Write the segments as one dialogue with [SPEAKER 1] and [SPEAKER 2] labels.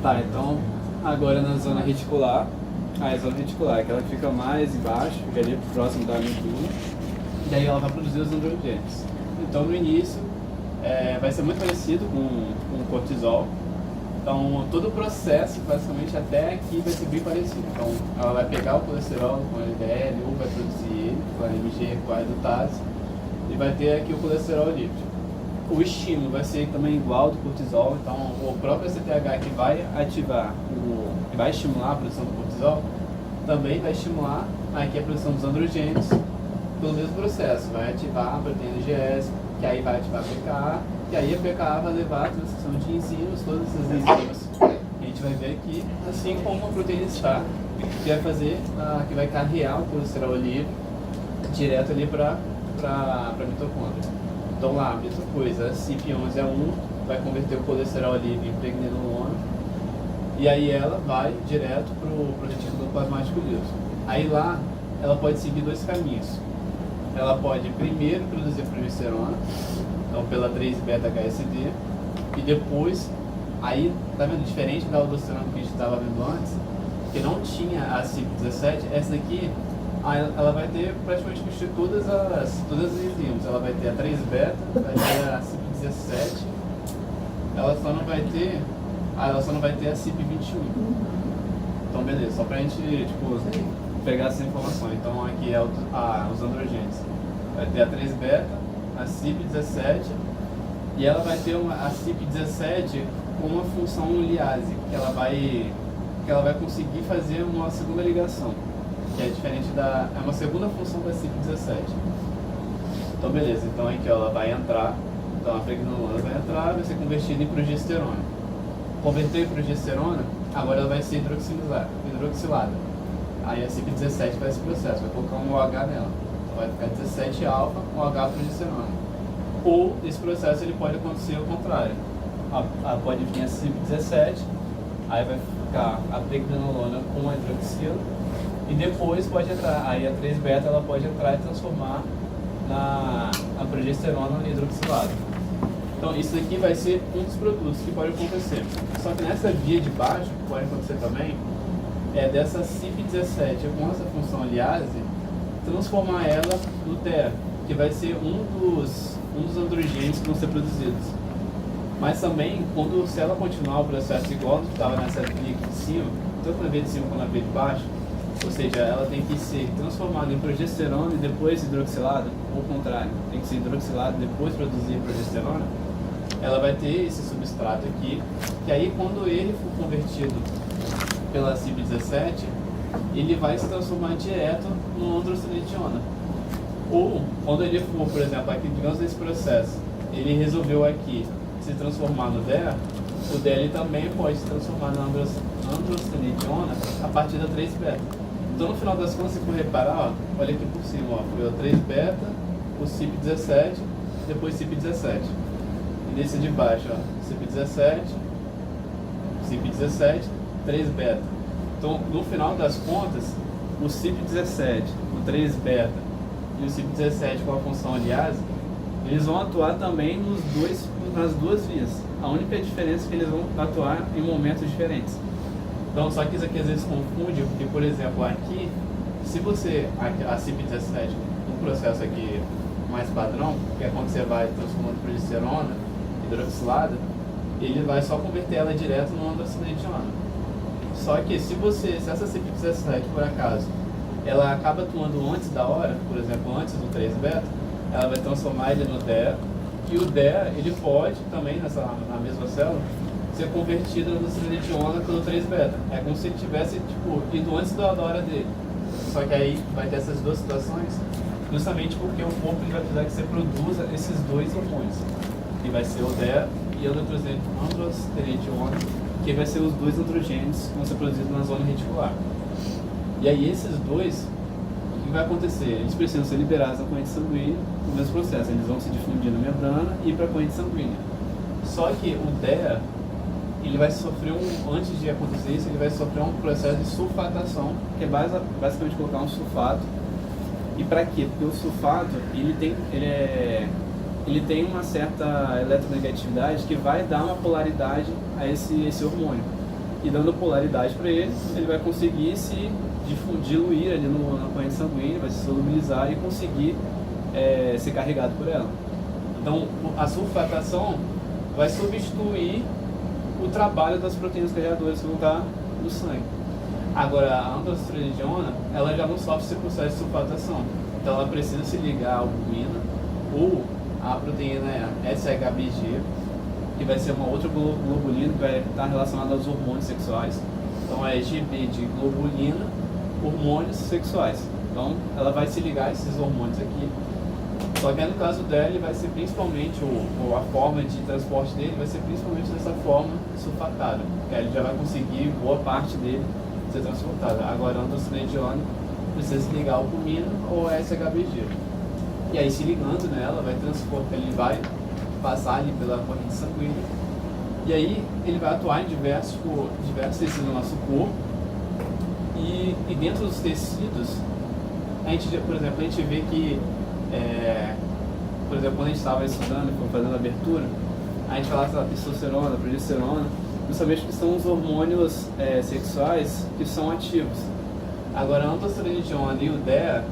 [SPEAKER 1] Tá, então agora na zona reticular, a zona reticular, que ela fica mais embaixo, fica ali próximo da medula, e daí ela vai produzir os androgenes. Então no início vai ser muito parecido com o cortisol. Então todo o processo, basicamente até aqui, vai ser bem parecido. Então ela vai pegar o colesterol com LDL, ou vai produzir ele com a AMG, com a redutase, e vai ter aqui o colesterol lípido. O estímulo vai ser também igual do cortisol, então o próprio ACTH que vai ativar, que vai estimular a produção do cortisol, também vai estimular aqui a produção dos androgênios pelo mesmo processo. Vai ativar a proteína IgS, que aí vai ativar a PKA, e aí a PKA vai levar a transição de enzimas, todas essas enzimas que a gente vai ver aqui, assim como a proteína STAR, que vai fazer, que vai carregar o colesterol livre direto ali para a mitocôndria. Então lá, a mesma coisa, a CYP11A1 vai converter o colesterol livre em pregnenolona, e aí ela vai direto para o retículo plasmático liso. Aí lá, ela pode seguir dois caminhos. Ela pode primeiro produzir progesterona, então pela 3-beta-HSD, e depois, aí, tá vendo, diferente da aldosterona que a gente estava vendo antes, que não tinha a CYP17, essa daqui, ela vai ter praticamente todas as enzimas. Ela vai ter a 3-beta, vai ter a CYP17, ela só não vai ter a CYP21. Então beleza, só pra gente pegar essa informação. Então aqui é os androgênios. Vai ter a 3-beta, a CYP17, e ela vai ter a CYP17 com uma função liase, que ela vai conseguir fazer uma segunda ligação, que é diferente é uma segunda função da CYP17. Então beleza, então aqui ela vai entrar, então a pregnenolona vai entrar, vai ser convertida em progesterona. Converter em progesterona, agora ela vai ser hidroxilada. Aí a CYP17 vai esse processo, vai colocar um OH nela. Então vai ficar 17 alfa, OH progesterona. Ou esse processo ele pode acontecer ao contrário. Pode vir a CYP17, aí vai ficar a pregnenolona com a hidroxila, e depois pode entrar, aí a 3-beta ela pode entrar e transformar a progesterona hidroxilada. Então isso aqui vai ser um dos produtos que pode acontecer. Só que nessa via de baixo, que pode acontecer também, é dessa CYP17 com essa função liase, transformar ela no DEA, que vai ser um dos androgênios que vão ser produzidos. Mas também, se ela continuar o processo igual que estava nessa via aqui de cima, tanto na via de cima quanto na via de baixo, ou seja, ela tem que ser transformada em progesterona e depois hidroxilada, ou o contrário, tem que ser hidroxilada e depois produzir progesterona, ela vai ter esse substrato aqui, que aí quando ele for convertido pela CYP17, ele vai se transformar direto no androstenediona. Ou, quando ele for, por exemplo, aqui, digamos nesse processo, ele resolveu aqui se transformar no DEA, o DEA ele também pode se transformar na androstenediona a partir da 3-beta. Então, no final das contas, se for reparar, ó, olha aqui por cima, ó, foi o 3-beta, o CYP17, depois CYP17. E nesse de baixo, ó, CYP17, 3-beta. Então, no final das contas, o CYP17, o 3-beta e o CYP17 com a função aliase, eles vão atuar também nas duas vias. A única diferença é que eles vão atuar em momentos diferentes. Então, só que isso aqui às vezes confunde, porque, por exemplo, aqui, se você, a CYP17, no processo aqui mais padrão, que é quando você vai transformando progesterona hidroxilada, ele vai só converter ela direto no androstenediona. Só que se essa CYP17, por acaso, ela acaba atuando antes da hora, por exemplo, antes do 3-beta, ela vai transformar ele no DEA, e o DEA, ele pode também, na mesma célula, ser convertido no androstenediona pelo 3-beta. É como se ele tivesse, ido antes da hora dele. Só que aí vai ter essas duas situações, justamente porque o corpo ele vai precisar que você produza esses dois hormônios, que vai ser o DEA e o androstenediona, que vai ser os dois androgênios que vão ser produzidos na zona reticular. E aí esses dois, o que vai acontecer? Eles precisam ser liberados na corrente sanguínea no mesmo processo. Eles vão se difundir na membrana e ir para a corrente sanguínea. Só que o DEA, ele vai sofrer antes de acontecer isso, ele vai sofrer um processo de sulfatação, que é basicamente colocar um sulfato. E para quê? Porque o sulfato, ele tem uma certa eletronegatividade que vai dar uma polaridade a esse hormônio. e dando polaridade para ele, ele vai conseguir se diluir ali na corrente sanguínea, vai se solubilizar e conseguir ser carregado por ela. Então, a sulfatação vai substituir o trabalho das proteínas carregadoras que vão estar no sangue. Agora, a androstenediona, ela já não sofre esse processo de sulfatação. Então, ela precisa se ligar à albumina ou à proteína SHBG, que vai ser uma outra globulina que vai estar relacionada aos hormônios sexuais. Então, é GB de globulina, hormônios sexuais. Então, ela vai se ligar a esses hormônios aqui. Só que no caso dela, ele vai ser principalmente, a forma de transporte dele vai ser principalmente dessa forma sulfatada, que aí ele já vai conseguir boa parte dele ser transportada. Agora, a androstenediona precisa se ligar ao albumina ou SHBG. E aí, se ligando nela, ele vai passar ali pela corrente sanguínea. E aí, ele vai atuar em diversos tecidos do nosso corpo. E dentro dos tecidos, por exemplo, a gente vê que por exemplo, quando a gente estava estudando e fazendo a abertura, a gente falava da testosterona, progesterona, justamente que são os hormônios sexuais que são ativos. Agora, a androstenediona e o DEA,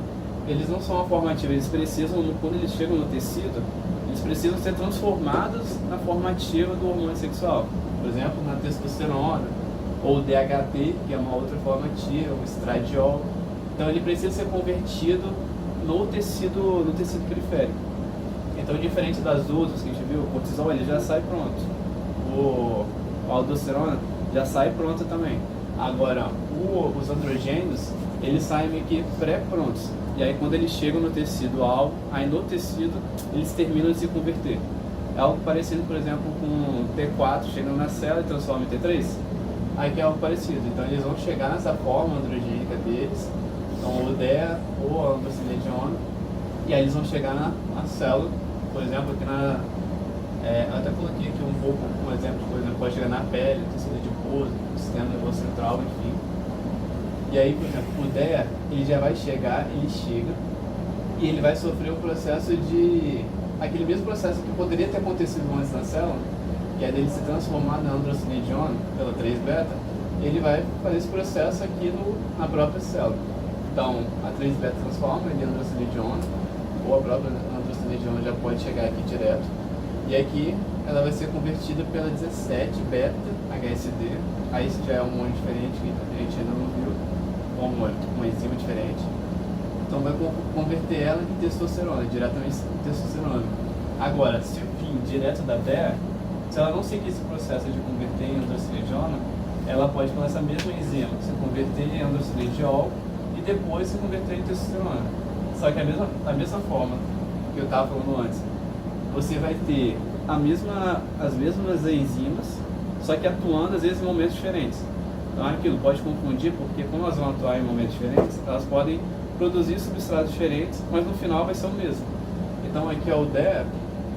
[SPEAKER 1] eles não são uma forma ativa, eles precisam, quando eles chegam no tecido, eles precisam ser transformados na forma ativa do hormônio sexual. Por exemplo, na testosterona, ou o DHT, que é uma outra forma ativa, o estradiol. Então, ele precisa ser convertido no tecido periférico. Então, diferente das outras que a gente viu, o cortisol ele já sai pronto, a aldosterona já sai pronta também. Agora, os androgênios, eles saem meio que pré-prontos. E aí, quando eles chegam no tecido alvo, aí no tecido eles terminam de se converter. É algo parecido, por exemplo, com o T4 chegando na célula e transforma em T3. Aí que é algo parecido. Então, eles vão chegar nessa forma androgênica deles, então o DEA ou a androstenediona, e aí eles vão chegar na célula, por exemplo, aqui eu até coloquei aqui um pouco um exemplo, por exemplo, pode chegar na pele, tecido adiposo, sistema nervoso central, enfim. E aí, por exemplo, o DEA, ele já vai chegar, ele chega, e ele vai sofrer o processo aquele mesmo processo que poderia ter acontecido antes na célula, que é dele se transformar na androstenediona, pela 3-beta, ele vai fazer esse processo aqui na própria célula. Então, a 3-beta transforma em androstenediona, ou a própria androstenediona já pode chegar aqui direto. E aqui ela vai ser convertida pela 17-beta HSD. Aí isso já é um hormônio diferente que a gente ainda não viu, uma enzima diferente. Então vai converter ela em testosterona, diretamente em testosterona. Agora, se vir direto da DEA, se ela não seguir esse processo de converter em androstenediona, ela pode, com essa mesma enzima, se converter em androstenediol e depois se converter em testosterona. Só que da mesma forma que eu estava falando antes, você vai ter as mesmas enzimas, só que atuando às vezes em momentos diferentes. Então aquilo pode confundir, porque como elas vão atuar em momentos diferentes, elas podem produzir substratos diferentes, mas no final vai ser o mesmo. Então aqui é o DEA,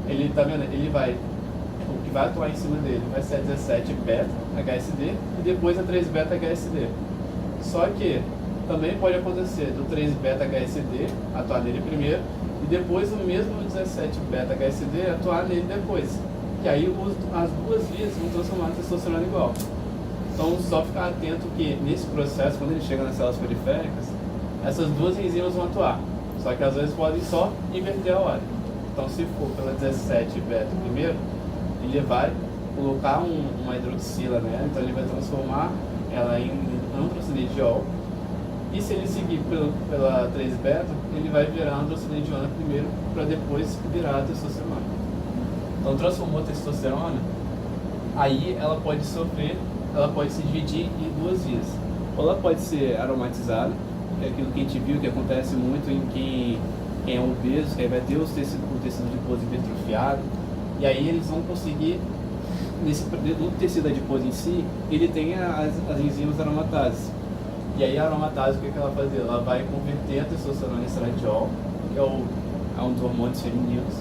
[SPEAKER 1] ele tá vendo, o que vai atuar em cima dele vai ser a 17-beta HSD e depois a 3-beta HSD. Só que também pode acontecer do 3-beta HSD atuar nele primeiro e depois o mesmo 17-beta HSD atuar nele depois. Que aí as duas vias vão transformar em testosterona igual. Então só ficar atento que nesse processo, quando ele chega nas células periféricas, essas duas enzimas vão atuar. Só que às vezes podem só inverter a ordem. Então se for pela 17-beta primeiro, ele vai colocar uma hidroxila nela, então ele vai transformar ela em androstenediol. E se ele seguir pela 3-beta, ele vai virar androstenediona primeiro, para depois virar a testosterona. Então transformou a testosterona, aí ela pode se dividir em duas vias. Ou ela pode ser aromatizada, que é aquilo que a gente viu que acontece muito em quem é obeso, que aí vai ter o tecido adiposo hipertrofiado, e aí eles vão conseguir, no tecido adiposo em si, ele tem as enzimas aromatases. E aí a aromatase, o que ela vai fazer? Ela vai converter a testosterona em estradiol, que é um dos hormônios femininos.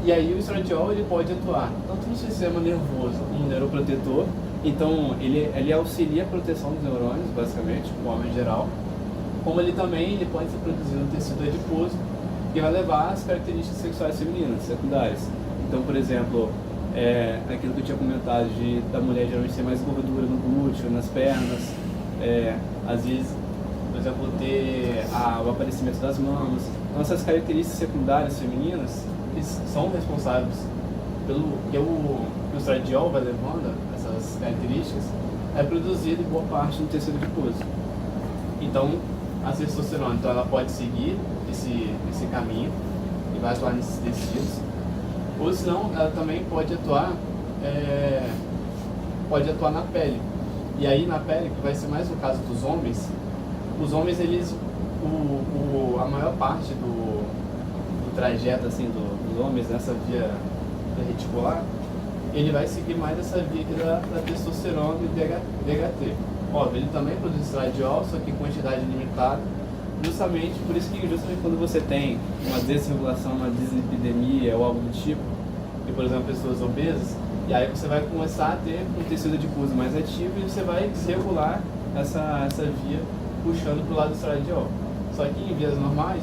[SPEAKER 1] E aí o estradiol ele pode atuar tanto no sistema nervoso como neuroprotetor. Então ele auxilia a proteção dos neurônios, basicamente, de forma geral. Como ele pode ser produzido no tecido adiposo e vai levar às características sexuais femininas, secundárias. Então, por exemplo, aquilo que eu tinha comentado da mulher geralmente ter mais gordura no glúteo, nas pernas, às vezes, por exemplo, ter o aparecimento das mamas. Então essas características secundárias femininas são responsáveis pelo que o estradiol vai levando, essas características, é produzido em boa parte no tecido adiposo. Então, a testosterona, então, ela pode seguir esse caminho e vai atuar nesses tecidos, ou senão ela também pode atuar na pele. E aí na pele, que vai ser mais no caso dos homens, os homens, eles, a maior parte do trajeto assim, dos homens nessa via reticular, ele vai seguir mais essa via aqui da testosterona e DHT. Óbvio, ele também produz estradiol, só que em quantidade limitada, justamente por isso que quando você tem uma desregulação, uma dislipidemia ou algo do tipo, e por exemplo pessoas obesas, e aí você vai começar a ter um tecido adiposo mais ativo e você vai desregular essa via puxando para o lado do estradiol. Só que em vias normais,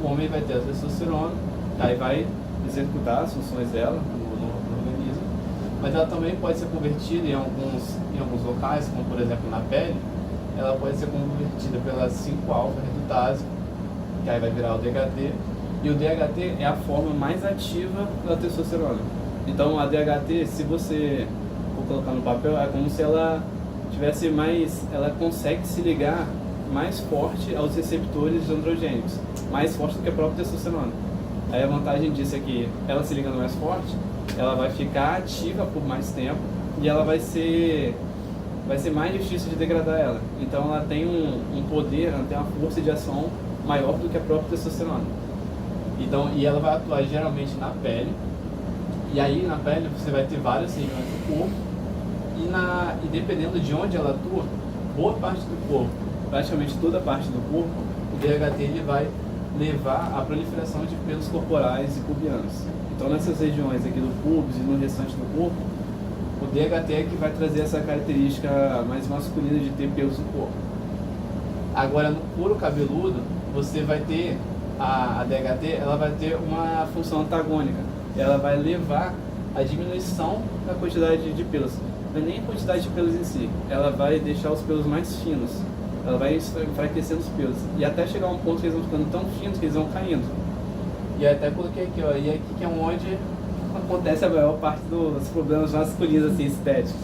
[SPEAKER 1] o homem vai ter a testosterona, aí vai executar as funções dela no organismo, mas ela também pode ser convertida em alguns locais, como por exemplo na pele, ela pode ser convertida pela 5-alfa-redutase, que aí vai virar o DHT, e o DHT é a forma mais ativa da testosterona. Então a DHT, se você for colocar no papel, é como se ela tivesse ela consegue se ligar mais forte aos receptores androgênicos, mais forte do que a própria testosterona. Aí a vantagem disso é que ela se ligando mais forte, ela vai ficar ativa por mais tempo e ela vai ser mais difícil de degradar ela. Então ela tem um poder, ela tem uma força de ação maior do que a própria testosterona. Então, e ela vai atuar geralmente na pele, e aí na pele você vai ter várias regiões do corpo, e dependendo de onde ela atua, boa parte do corpo, praticamente toda a parte do corpo, o DHT ele vai levar à proliferação de pelos corporais e pubianos. Então nessas regiões aqui do pubis e no restante do corpo, o DHT é que vai trazer essa característica mais masculina de ter pelos no corpo. Agora no couro cabeludo, você vai ter a DHT, ela vai ter uma função antagônica. Ela vai levar à diminuição da quantidade de pelos. Não é nem a quantidade de pelos em si, ela vai deixar os pelos mais finos. Ela vai enfraquecendo os pelos. E até chegar a um ponto que eles vão ficando tão finos que eles vão caindo. E até coloquei aqui, ó, e aqui que é onde acontece a maior parte dos problemas masculinos assim, estéticos.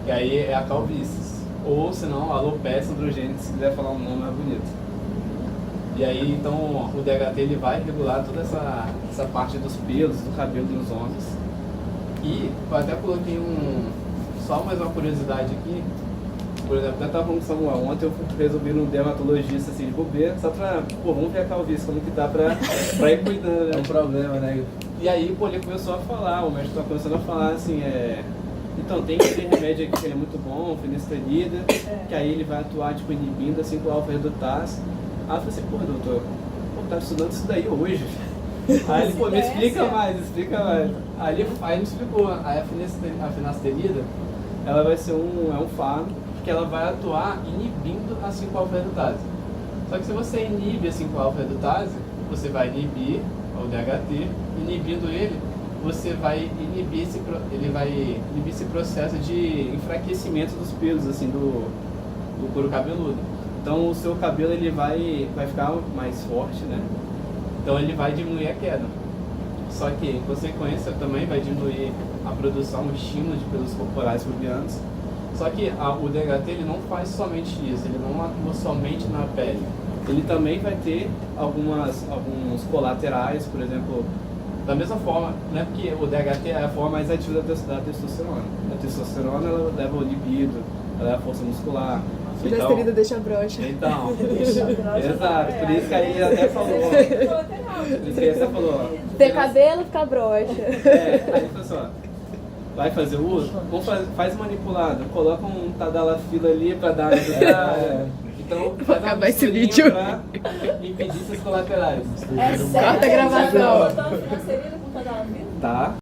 [SPEAKER 1] E aí é a calvície. Ou senão a alopecia androgênica, se quiser falar um nome mais bonito. E aí então o DHT ele vai regular toda essa parte dos pelos, do cabelo nos homens. E eu até coloquei só mais uma curiosidade aqui. Por exemplo, eu estava falando com o Samuel, ontem eu resolvi ir num dermatologista assim de bobeira, só pra, vamos ver a calvície, como que tá pra ir cuidando, né?
[SPEAKER 2] É um problema, né?
[SPEAKER 1] E aí, ele começou a falar, o médico estava começando a falar assim, então tem esse remédio aqui que ele é muito bom, finasterida, que aí ele vai atuar, tipo, inibindo a 5-alfa-redutase. Aí eu falei assim, doutor, tá estudando isso daí hoje. Aí ele, me explica mais. Aí ele me explicou, aí a finasterida, ela vai ser um fármaco, que ela vai atuar inibindo a 5-alfa-redutase. Só que se você inibe a 5-alfa-redutase, você vai inibir o DHT, inibindo ele, você vai inibir esse processo de enfraquecimento dos pelos assim, do couro cabeludo. Então o seu cabelo ele vai ficar mais forte, né? Então ele vai diminuir a queda. Só que em consequência também vai diminuir a produção, o estímulo de pelos corporais pubianos. Só que o DHT ele não faz somente isso, ele não atua somente na pele. Ele também vai ter alguns colaterais, por exemplo, da mesma forma, né, porque o DHT é a forma mais ativa da testosterona. A testosterona ela leva o libido, ela leva a força muscular.
[SPEAKER 3] Finasterida deixa broxa.
[SPEAKER 1] Então, exato, por isso que aí ele até falou. Por isso que ele até falou.
[SPEAKER 3] Ter cabelo, fica broxa.
[SPEAKER 1] Aí ele falou assim, vai fazer o uso? Faz manipulado, coloca um tadalafila ali pra dar uma ajudada. Então, faz
[SPEAKER 3] acabar esse vídeo
[SPEAKER 1] pra impedir esses colaterais.
[SPEAKER 3] Corta a gravação.
[SPEAKER 4] Finasterida com tadalafila?
[SPEAKER 1] Tá.